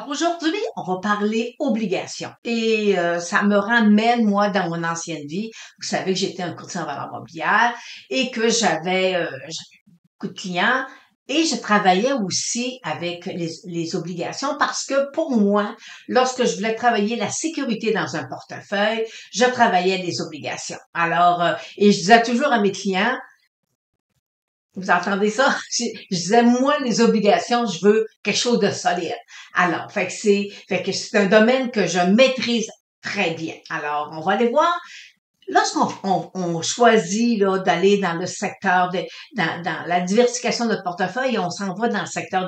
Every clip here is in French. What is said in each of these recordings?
Alors aujourd'hui, on va parler obligations et ça me ramène, moi, dans mon ancienne vie. Vous savez que j'étais un courtier en valeurs mobilières et que j'avais beaucoup de clients et je travaillais aussi avec les obligations parce que pour moi, lorsque je voulais travailler la sécurité dans un portefeuille, je travaillais les obligations. Alors, et je disais toujours à mes clients, vous entendez ça? Je disais, moi, les obligations, je veux quelque chose de solide. Alors, fait que c'est un domaine que je maîtrise très bien. Alors, on va aller voir. Lorsqu'on choisit là d'aller dans le secteur dans la diversification de notre portefeuille, on s'en va dans le secteur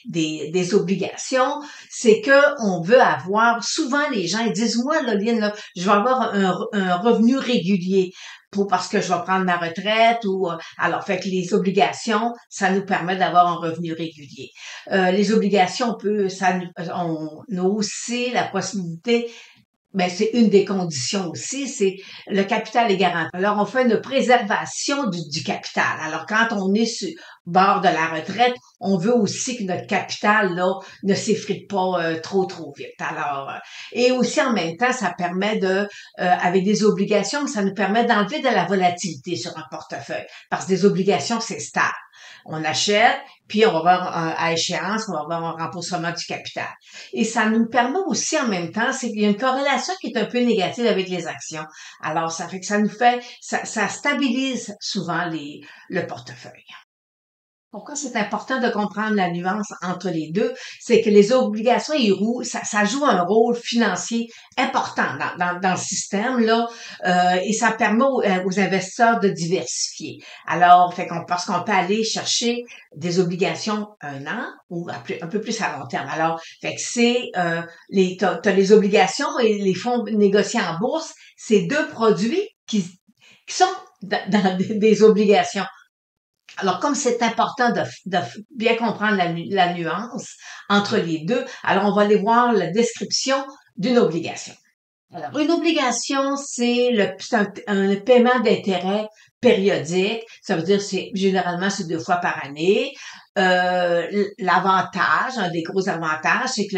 des obligations, c'est que on veut avoir, souvent les gens ils disent, moi, Loline, là, je vais avoir un revenu régulier parce que je vais prendre ma retraite alors fait que les obligations, ça nous permet d'avoir un revenu régulier. Les obligations, on a aussi la possibilité. Ben, c'est une des conditions aussi, c'est le capital est garanti. Alors, on fait une préservation du capital. Alors, quand on est sur bord de la retraite, on veut aussi que notre capital, là, ne s'effrite pas trop vite. Alors, et aussi en même temps, ça permet avec des obligations, ça nous permet d'enlever de la volatilité sur un portefeuille. Parce que des obligations, c'est stable. On achète, puis on va voir à échéance, on va avoir un remboursement du capital. Et ça nous permet aussi en même temps, c'est qu'il y a une corrélation qui est un peu négative avec les actions. Alors, ça fait que ça stabilise souvent le portefeuille. Pourquoi c'est important de comprendre la nuance entre les deux? C'est que les obligations et ça joue un rôle financier important dans le système, là, et ça permet aux investisseurs de diversifier. Alors, parce qu'on peut aller chercher des obligations un an ou un peu plus à long terme. Alors, fait que t'as les obligations et les fonds négociés en bourse, c'est deux produits qui sont dans des obligations. Alors, comme c'est important de bien comprendre la nuance entre les deux, alors on va aller voir la description d'une obligation. Alors, une obligation, c'est un paiement d'intérêt périodique. Ça veut dire généralement c'est 2 fois par année. L'avantage, un des gros avantages, c'est que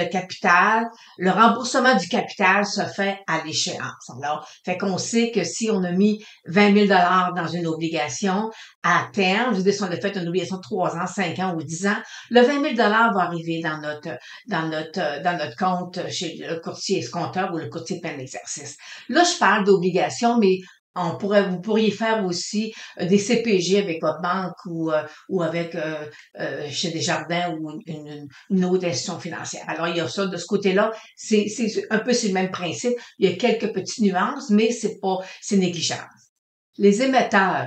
le remboursement du capital se fait à l'échéance. Alors, fait qu'on sait que si on a mis 20 000 dans une obligation à terme, je veux dire, si on a fait une obligation de 3 ans, 5 ans ou 10 ans, le 20 000 va arriver dans notre compte chez le courtier escompteur ou le courtier plein d'exercice. Là, je parle d'obligations, mais vous pourriez faire aussi des CPG avec votre banque ou avec chez Desjardins ou une autre institution financière. Alors, il y a ça de ce côté-là. C'est un peu c'est le même principe. Il y a quelques petites nuances, mais c'est négligeable. Les émetteurs.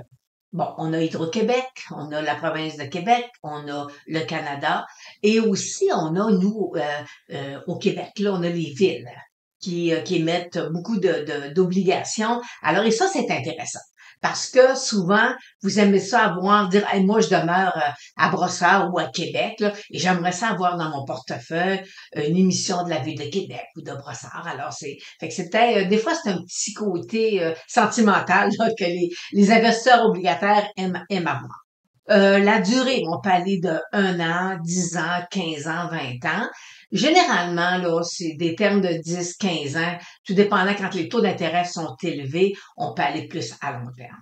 Bon, on a Hydro-Québec, on a la province de Québec, on a le Canada et aussi on a, nous, au Québec, là, on a les villes qui émettent beaucoup d'obligations. Alors, et ça, c'est intéressant. Parce que souvent, vous aimez ça dire, hey, moi, je demeure à Brossard ou à Québec, là, et j'aimerais ça avoir dans mon portefeuille une émission de la ville de Québec ou de Brossard. Alors, fait que c'est peut-être, des fois, c'est un petit côté sentimental là, que les investisseurs obligataires aiment avoir. La durée, on peut aller de 1 an, 10 ans, 15 ans, 20 ans. Généralement, là, c'est des termes de 10, 15 ans, tout dépendant quand les taux d'intérêt sont élevés, on peut aller plus à long terme.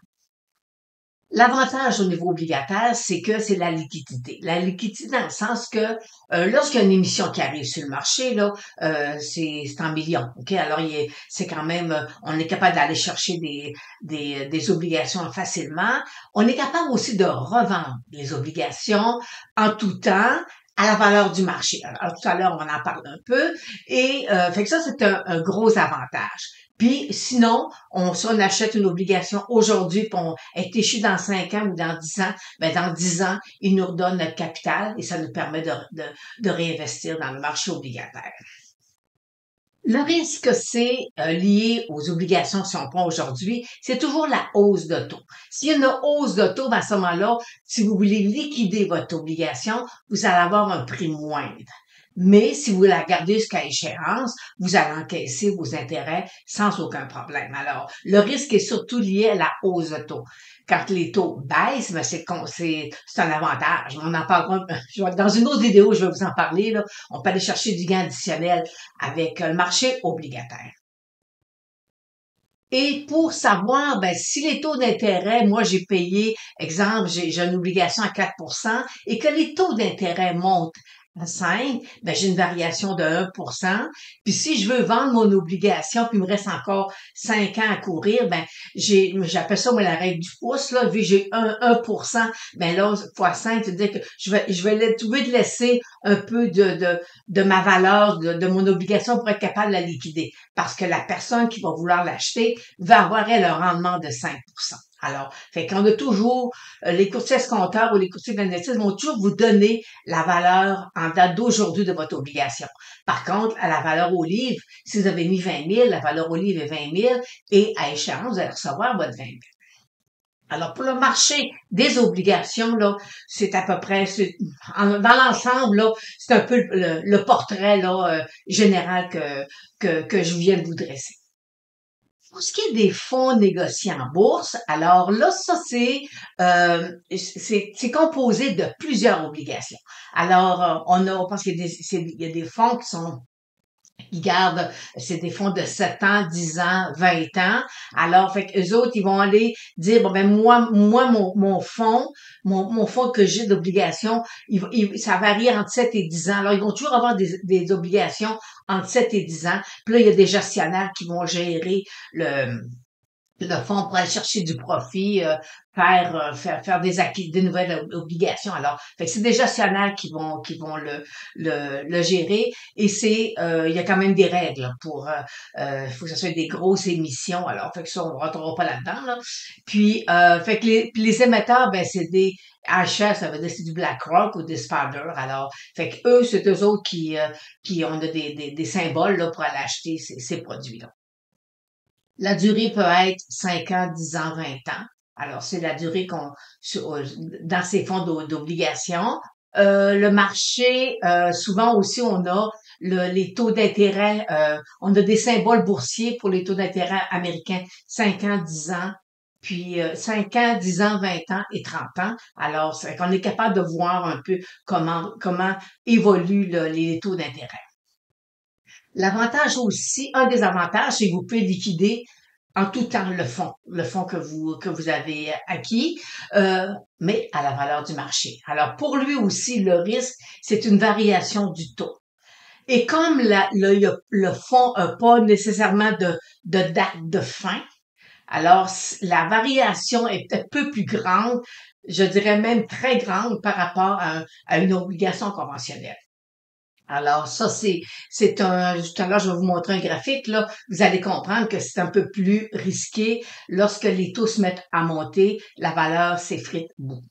L'avantage au niveau obligataire, c'est que c'est la liquidité. La liquidité dans le sens que lorsqu'il y a une émission qui arrive sur le marché, là, c'est en millions. Ok, alors c'est quand même, on est capable d'aller chercher des obligations facilement. On est capable aussi de revendre les obligations en tout temps à la valeur du marché. Alors tout à l'heure, on en parle un peu. Et fait que ça, c'est un gros avantage. Puis sinon, si on achète une obligation aujourd'hui, puis on est échu dans 5 ans ou dans 10 ans, ben dans 10 ans, il nous redonne notre capital et ça nous permet de réinvestir dans le marché obligataire. Le risque, c'est lié aux obligations si on prend aujourd'hui, c'est toujours la hausse de taux. S'il y a une hausse de taux, ben à ce moment-là, si vous voulez liquider votre obligation, vous allez avoir un prix moindre. Mais si vous la gardez jusqu'à échéance, vous allez encaisser vos intérêts sans aucun problème. Alors, le risque est surtout lié à la hausse de taux. Quand les taux baissent, ben c'est un avantage. On en parlera dans une autre vidéo, je vais vous en parler. Là. On peut aller chercher du gain additionnel avec le marché obligataire. Et pour savoir, ben, si les taux d'intérêt, moi j'ai payé, exemple, j'ai une obligation à 4% et que les taux d'intérêt montent à 5, ben, j'ai une variation de 1%. Puis si je veux vendre mon obligation, puis il me reste encore 5 ans à courir, ben, j'appelle ça, moi, la règle du pouce, là, vu que j'ai 1%, ben là, fois 5, c'est-à-dire que je vais trouver de laisser un peu de ma valeur, de mon obligation pour être capable de la liquider. Parce que la personne qui va vouloir l'acheter va avoir, elle, un rendement de 5%. Alors, fait qu'on a toujours, les courtiers escompteurs ou les courtiers d'investissement vont toujours vous donner la valeur en date d'aujourd'hui de votre obligation. Par contre, à la valeur au livre, si vous avez mis 20 000, la valeur au livre est 20 000 et à échéance, vous allez recevoir votre 20 000. Alors, pour le marché des obligations, là, c'est à peu près, dans l'ensemble, là, c'est un peu le portrait là, général que je viens de vous dresser. Pour ce qui est des fonds négociés en bourse, alors là, ça, c'est composé de plusieurs obligations. Alors, on pense qu'il y a des fonds qui gardent, c'est des fonds de 7 ans, 10 ans, 20 ans. Alors, fait qu'eux autres, ils vont aller dire, bon, ben, mon fonds que j'ai d'obligations, ça varie entre 7 et 10 ans. Alors, ils vont toujours avoir des obligations entre 7 et 10 ans. Puis là, il y a des gestionnaires qui vont gérer le fonds pour aller chercher du profit, faire des nouvelles obligations. Alors, fait que c'est des gestionnaires qui vont le gérer et il y a quand même des règles pour, il faut que ce soit des grosses émissions. Alors, fait que ça, on rentrera pas là-dedans, là. Puis, fait que les émetteurs, ben, c'est des HS, ça veut dire c'est du BlackRock ou des Spider. Alors, fait que eux, c'est eux autres qui ont des symboles, là, pour aller acheter ces produits-là. La durée peut être 5 ans, 10 ans, 20 ans. Alors, c'est la durée dans ces fonds d'obligation. Le marché, souvent aussi, on a les taux d'intérêt, on a des symboles boursiers pour les taux d'intérêt américains, 5 ans, 10 ans, puis 5 ans, 10 ans, 20 ans et 30 ans. Alors, c'est qu'on est capable de voir un peu comment évoluent les taux d'intérêt. L'avantage aussi, un des avantages, c'est que vous pouvez liquider en tout temps le fonds que vous avez acquis, mais à la valeur du marché. Alors pour lui aussi, le risque, c'est une variation du taux. Et comme le fonds n'a pas nécessairement de date de fin, alors la variation est un peu plus grande, je dirais même très grande par rapport à une obligation conventionnelle. Alors ça, tout à l'heure, je vais vous montrer un graphique, là. Vous allez comprendre que c'est un peu plus risqué. Lorsque les taux se mettent à monter, la valeur s'effrite beaucoup.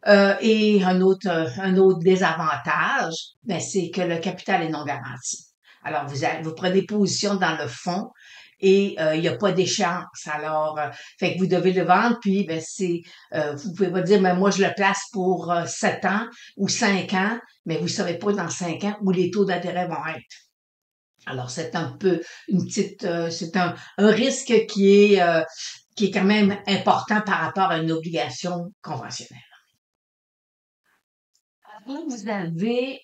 Et un autre désavantage, ben, c'est que le capital est non garanti. Alors, vous prenez position dans le fonds et il n'y a pas d'échéance. Alors, fait que vous devez le vendre, puis ben, vous pouvez pas dire, mais moi, je le place pour 7 ans ou 5 ans, mais vous savez pas dans 5 ans où les taux d'intérêt vont être. Alors, c'est un peu c'est un risque qui est quand même important par rapport à une obligation conventionnelle. Là, vous avez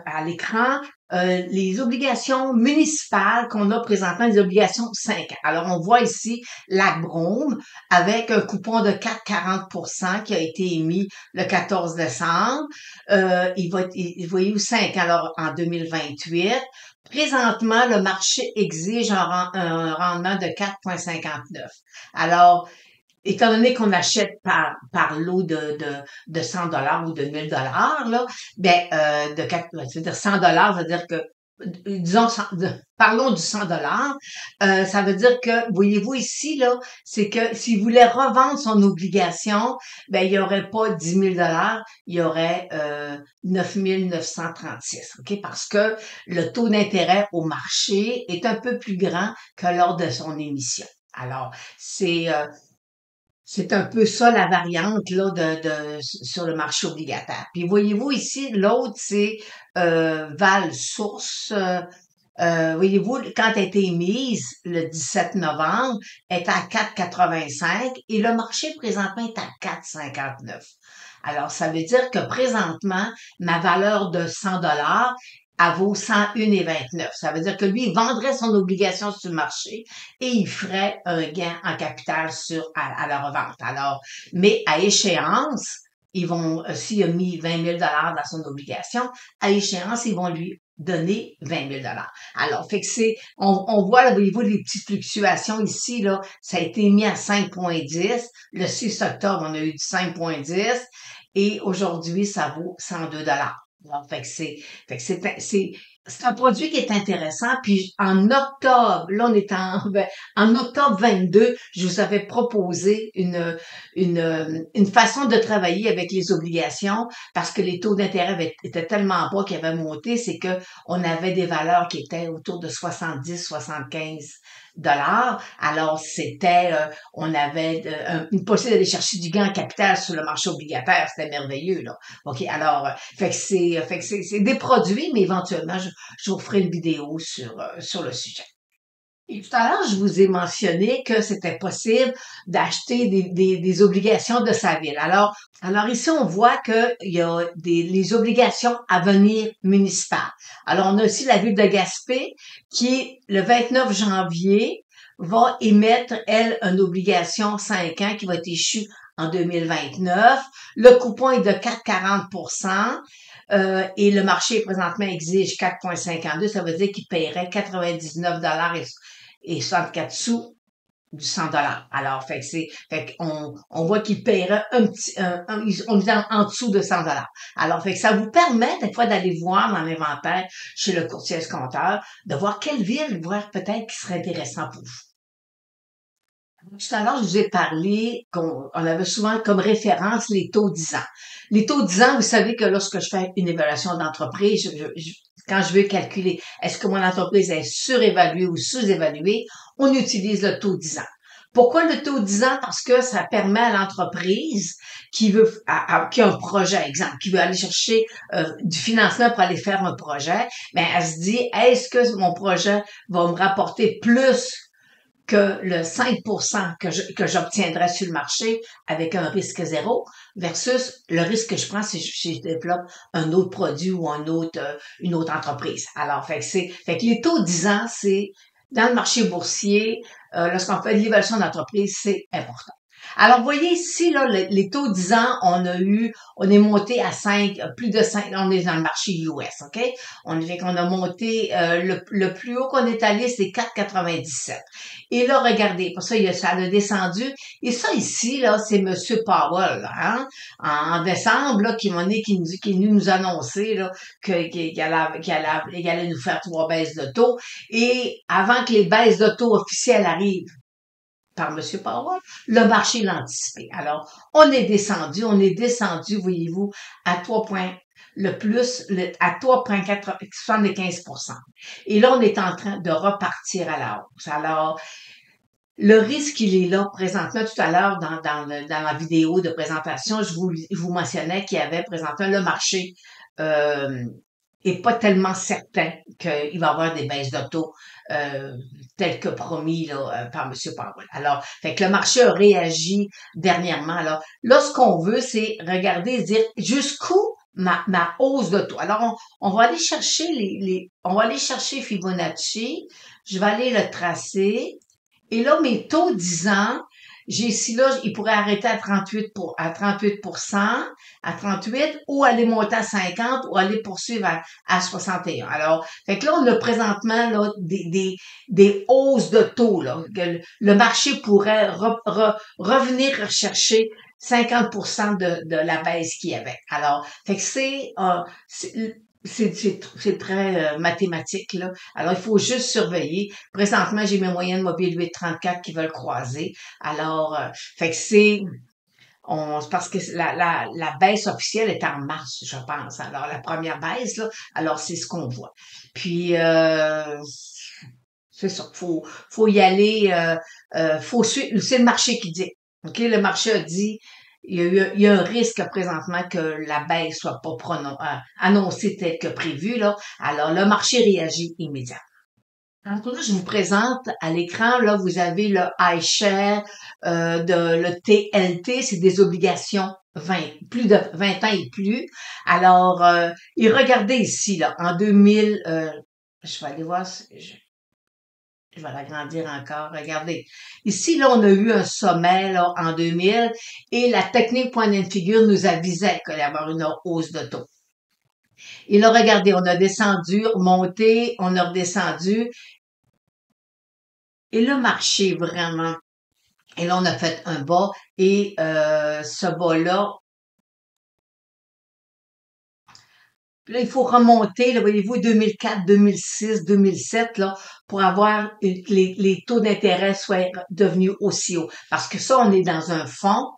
à l'écran les obligations municipales qu'on a présentement, les obligations 5 ans. Alors, on voit ici la Brome avec un coupon de 4,40% qui a été émis le 14 décembre. Vous voyez où 5 ans, alors en 2028. Présentement, le marché exige un rendement de 4,59. Alors, étant donné qu'on achète par lot de 100 dollars ou de 1000 dollars là, ben c'est-à-dire 100 dollars, ça veut dire que disons parlons du 100 dollars, ça veut dire que voyez-vous ici là, c'est que s'il voulait revendre son obligation, ben il y aurait pas 10 000 dollars, il y aurait 9 936, ok, parce que le taux d'intérêt au marché est un peu plus grand que lors de son émission. Alors c'est C'est un peu ça la variante là sur le marché obligataire. Puis voyez-vous ici, l'autre c'est Val Source. Voyez-vous, quand elle a été émise le 17 novembre, elle est à 4,85 et le marché présentement est à 4,59. Alors, ça veut dire que présentement, ma valeur de 100 dollars, elle vaut 101,29. Ça veut dire que lui, il vendrait son obligation sur le marché et il ferait un gain en capital à la revente. Alors, mais à échéance, ils vont, s'il a mis 20 000 dollars dans son obligation, à échéance, ils vont lui donner 20 000 dollars. Alors, fait que on voit, là, voyez-vous, les petites fluctuations ici, là, ça a été mis à 5,10. Le 6 octobre, on a eu du 5,10 et aujourd'hui, ça vaut 102 dollars. Alors, c'est un produit qui est intéressant. Puis en octobre, là on est en octobre 22, je vous avais proposé une façon de travailler avec les obligations parce que les taux d'intérêt étaient tellement bas qu'ils avaient monté, c'est que on avait des valeurs qui étaient autour de 70, 75 dollars. Alors on avait une possibilité d'aller chercher du gain en capital sur le marché obligataire, c'était merveilleux là. Ok, alors fait que c'est des produits, mais éventuellement je vous ferai une vidéo sur le sujet. Et tout à l'heure, je vous ai mentionné que c'était possible d'acheter des obligations de sa ville. Alors ici, on voit qu'il y a les obligations à venir municipales. Alors, on a aussi la ville de Gaspé qui, le 29 janvier, va émettre, elle, une obligation 5 ans qui va être échue en 2029. Le coupon est de 4,40 et le marché présentement exige 4,52. Ça veut dire qu'il paierait 99 dollars et 64 sous du 100 dollars. Alors, fait qu'on voit qu'il paierait on est en dessous de 100 dollars. Alors, fait que ça vous permet des fois d'aller voir dans l'inventaire chez le courtier escompteur, de voir quelle ville, voir peut-être qui serait intéressant pour vous. Tout à l'heure, je vous ai parlé qu'on avait souvent comme référence les taux 10 ans. Les taux 10 ans, vous savez que lorsque je fais une évaluation d'entreprise, quand je veux calculer est-ce que mon entreprise est surévaluée ou sous-évaluée, on utilise le taux 10 ans. Pourquoi le taux 10 ans? Parce que ça permet à l'entreprise qui a un projet, exemple, qui veut aller chercher du financement pour aller faire un projet, ben elle se dit, est-ce que mon projet va me rapporter plus que le 5% que j'obtiendrais sur le marché avec un risque zéro versus le risque que je prends si je développe un autre produit ou une autre entreprise. Alors, fait que les taux 10 ans, c'est dans le marché boursier, lorsqu'on fait de l'évaluation d'entreprise, c'est important. Alors, vous voyez ici, là, les taux 10 ans, on est monté à 5, plus de 5, on est dans le marché US, OK? On a monté, le plus haut qu'on est allé, c'est 4,97. Et là, regardez, pour ça, ça a descendu. Et ça ici, là, c'est Monsieur Powell, là, hein? En décembre, là, qui est venu nous annoncer, là, qu'il allait nous faire 3 baisses de taux. Et avant que les baisses de taux officielles arrivent, par M. Powell, le marché l'a anticipé. Alors, on est descendu, voyez-vous, à 3 points, à 3,75%. Et là, on est en train de repartir à la hausse. Alors, le risque, il est là présentement. Tout à l'heure, dans la vidéo de présentation, je vous mentionnais qu'il y avait présentement le marché est pas tellement certain qu'il va y avoir des baisses de taux telles que promis là, par M. Powell. Alors, fait que le marché a réagi dernièrement. Alors, là, ce qu'on veut, c'est regarder et dire jusqu'où ma hausse de taux. Alors, on va aller chercher on va aller chercher Fibonacci. Je vais aller le tracer. Et là, mes taux 10 ans, j'ai ici, là, il pourrait arrêter à 38 à 38%, à 38, ou aller monter à 50, ou aller poursuivre à 61. Alors, fait que là, on a présentement, là, des hausses de taux, là. Le marché pourrait revenir rechercher 50% de la baisse qu'il y avait. Alors, fait que c'est très mathématique, là. Alors, il faut juste surveiller. Présentement, j'ai mes moyennes mobiles 8,34 qui veulent croiser. Alors, fait que c'est parce que la baisse officielle est en mars, je pense. Alors, la première baisse, là, alors c'est ce qu'on voit. Puis, c'est ça. Faut y aller, faut suivre. C'est le marché qui dit. OK? Le marché a dit, il y a un risque présentement que la baisse soit pas annoncée telle que prévue, là. Alors, le marché réagit immédiatement. Donc là, je vous présente à l'écran, là, vous avez le iShare, le TLT, c'est des obligations 20, plus de 20 ans et plus. Alors, et regardez ici, là, en 2000, je vais aller voir, je vais l'agrandir encore. Regardez. Ici, là, on a eu un sommet là, en 2000 et la technique point and figure nous avisait qu'il allait y avoir une hausse de taux. Et là, regardez, on a descendu, monté, on a redescendu. Et le marché, vraiment, et là, on a fait un bas et ce bas-là, là, il faut remonter, là, voyez-vous, 2004, 2006, 2007, là, pour avoir les taux d'intérêt soient devenus aussi hauts. Parce que ça, on est dans un fonds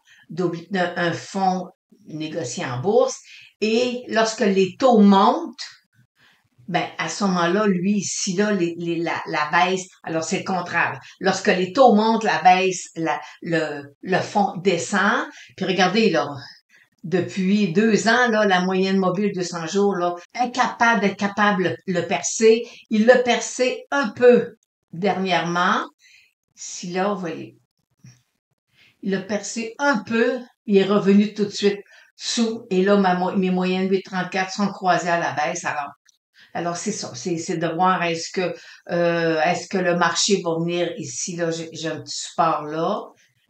négocié en bourse. Et lorsque les taux montent, ben, à ce moment-là, lui, ici, là, la baisse, alors c'est le contraire. Lorsque les taux montent, la baisse, le fonds descend. Puis regardez, là, depuis 2 ans, là, la moyenne mobile de 100 jours, là, incapable d'être capable de le percer. Il l'a percé un peu dernièrement. Si là, vous voyez, il l'a percé un peu, il est revenu tout de suite sous. Et là, mes moyennes 8,34 sont croisées à la baisse. Alors c'est ça, c'est de voir est-ce que le marché va venir ici, là, j'ai un petit support là.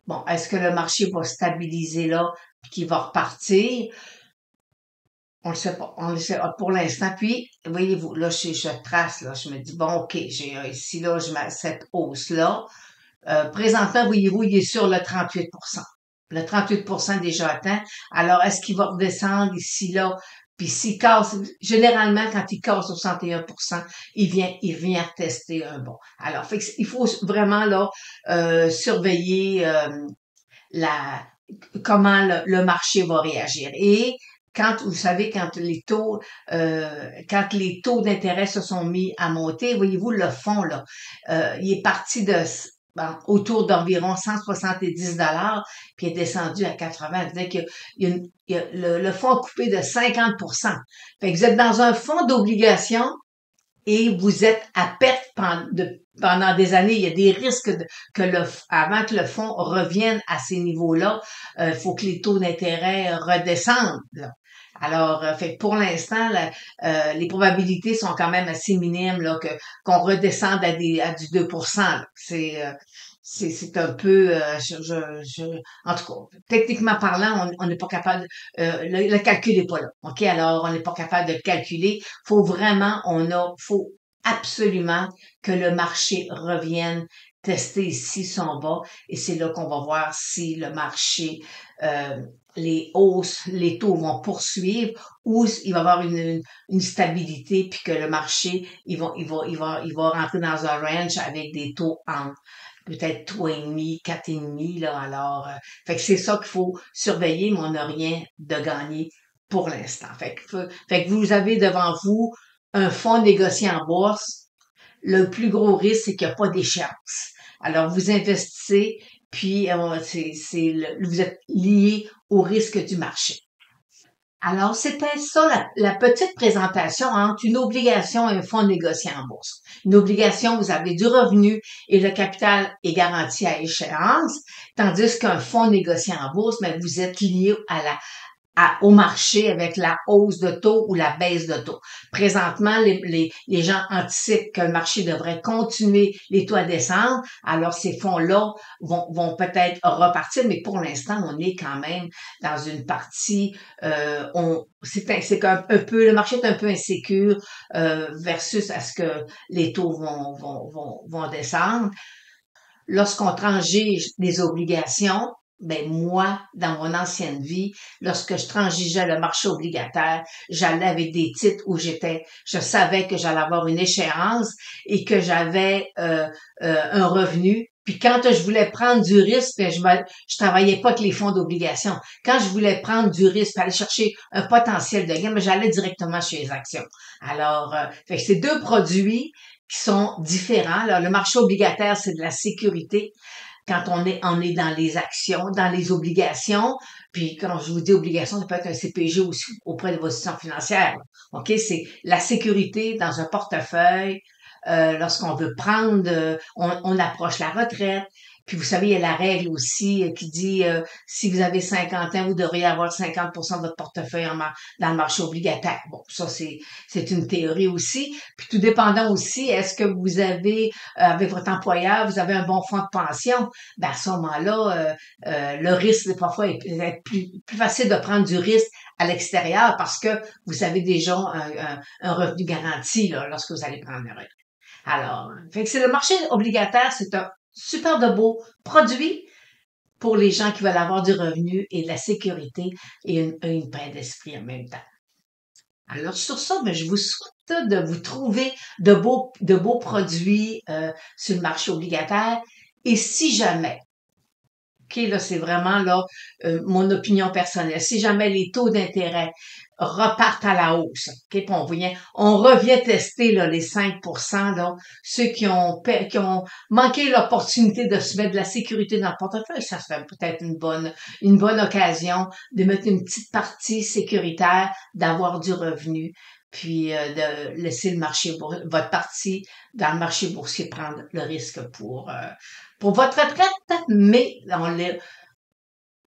Bon, est-ce que le marché va stabiliser là, puis qu'il va repartir? On le sait pas. On le sait pas pour l'instant. Puis, voyez-vous, là, je trace, là, je me dis, bon, OK, j'ai ici, là, je mets cette hausse-là. Présentement, voyez-vous, il est sur le 38%. Le 38% déjà atteint. Alors, est-ce qu'il va redescendre ici, là? Puis s'il casse, généralement, quand il casse 61%, il vient tester un bon. Alors, il faut vraiment là surveiller la comment le marché va réagir. Et quand vous savez quand les taux d'intérêt se sont mis à monter, voyez-vous le fonds là, il est parti de autour d'environ 170 puis est descendu à 80. C'est-à-dire le fonds a coupé de 50%. Fait que vous êtes dans un fonds d'obligation et vous êtes à perte pendant des années. Il y a des risques avant que le fonds revienne à ces niveaux-là, il faut que les taux d'intérêt redescendent. Là. Alors, fait que pour l'instant, les probabilités sont quand même assez minimes là, qu'on redescende à du 2%. Là. C'est un peu, en tout cas, techniquement parlant, on n'est pas capable, le calcul n'est pas là. OK? Alors, on n'est pas capable de le calculer. Faut absolument que le marché revienne tester ici son bas et c'est là qu'on va voir si le marché, les taux vont poursuivre ou il va y avoir une stabilité puis que le marché, il va rentrer dans un range avec des taux en peut-être 3,5, 4,5, là, alors, fait que c'est ça qu'il faut surveiller, mais on n'a rien de gagné pour l'instant. Fait que vous avez devant vous un fonds négocié en bourse. Le plus gros risque, c'est qu'il n'y a pas d'échéance. Alors, vous investissez, puis vous êtes lié au risque du marché. Alors, c'était ça la petite présentation entre une obligation et un fonds négocié en bourse. Une obligation, vous avez du revenu et le capital est garanti à échéance, tandis qu'un fonds négocié en bourse, mais vous êtes lié au marché avec la hausse de taux ou la baisse de taux. Présentement, les gens anticipent que le marché devrait continuer les taux à descendre, alors ces fonds-là vont peut-être repartir, mais pour l'instant, on est quand même dans une partie, c'est un peu, le marché est un peu insécure versus à ce que les taux vont descendre. Lorsqu'on transige des obligations, ben moi, dans mon ancienne vie, lorsque je transigeais le marché obligataire, j'allais avec des titres où je savais que j'allais avoir une échéance et que j'avais un revenu. Puis quand je voulais prendre du risque, ben je travaillais pas avec les fonds d'obligation. Quand je voulais prendre du risque, aller chercher un potentiel de gain, ben j'allais directement chez les actions. Alors, fait que c'est deux produits qui sont différents. Alors, le marché obligataire, c'est de la sécurité. quand on est dans les actions, dans les obligations, puis quand je vous dis obligation, ça peut être un CPG aussi auprès de vos institutions financières. OK? C'est la sécurité dans un portefeuille. Lorsqu'on veut prendre, on approche la retraite. Puis vous savez, il y a la règle aussi qui dit si vous avez 50 ans, vous devriez avoir 50% de votre portefeuille dans le marché obligataire. Bon, ça c'est une théorie aussi. Puis tout dépendant aussi, est-ce que vous avez avec votre employeur, vous avez un bon fonds de pension? Ben à ce moment-là, le risque parfois est plus facile de prendre du risque à l'extérieur parce que vous avez déjà un revenu garanti là, lorsque vous allez prendre un retraite. Alors, fait que c'est le marché obligataire, c'est un super de beau produit pour les gens qui veulent avoir du revenu et de la sécurité et une paix d'esprit en même temps. Alors, sur ça, ben, je vous souhaite de vous trouver de beaux produits sur le marché obligataire. Et si jamais, OK, là, c'est vraiment là mon opinion personnelle. Si jamais les taux d'intérêt repartent à la hausse, OK, puis on revient tester là, les 5%, là, ceux qui ont manqué l'opportunité de se mettre de la sécurité dans le portefeuille, ça serait peut-être une bonne occasion de mettre une petite partie sécuritaire, d'avoir du revenu, puis de laisser le marché, votre partie dans le marché boursier prendre le risque pour votre retraite, mais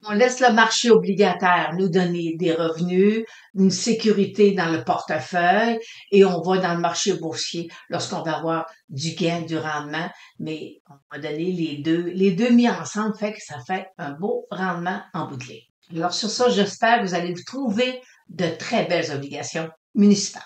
on laisse le marché obligataire nous donner des revenus, une sécurité dans le portefeuille et on va dans le marché boursier lorsqu'on va avoir du gain, du rendement, mais on va donner les deux mis ensemble fait que ça fait un beau rendement en bout de ligne. Alors sur ça, j'espère que vous allez vous trouver de très belles obligations municipales.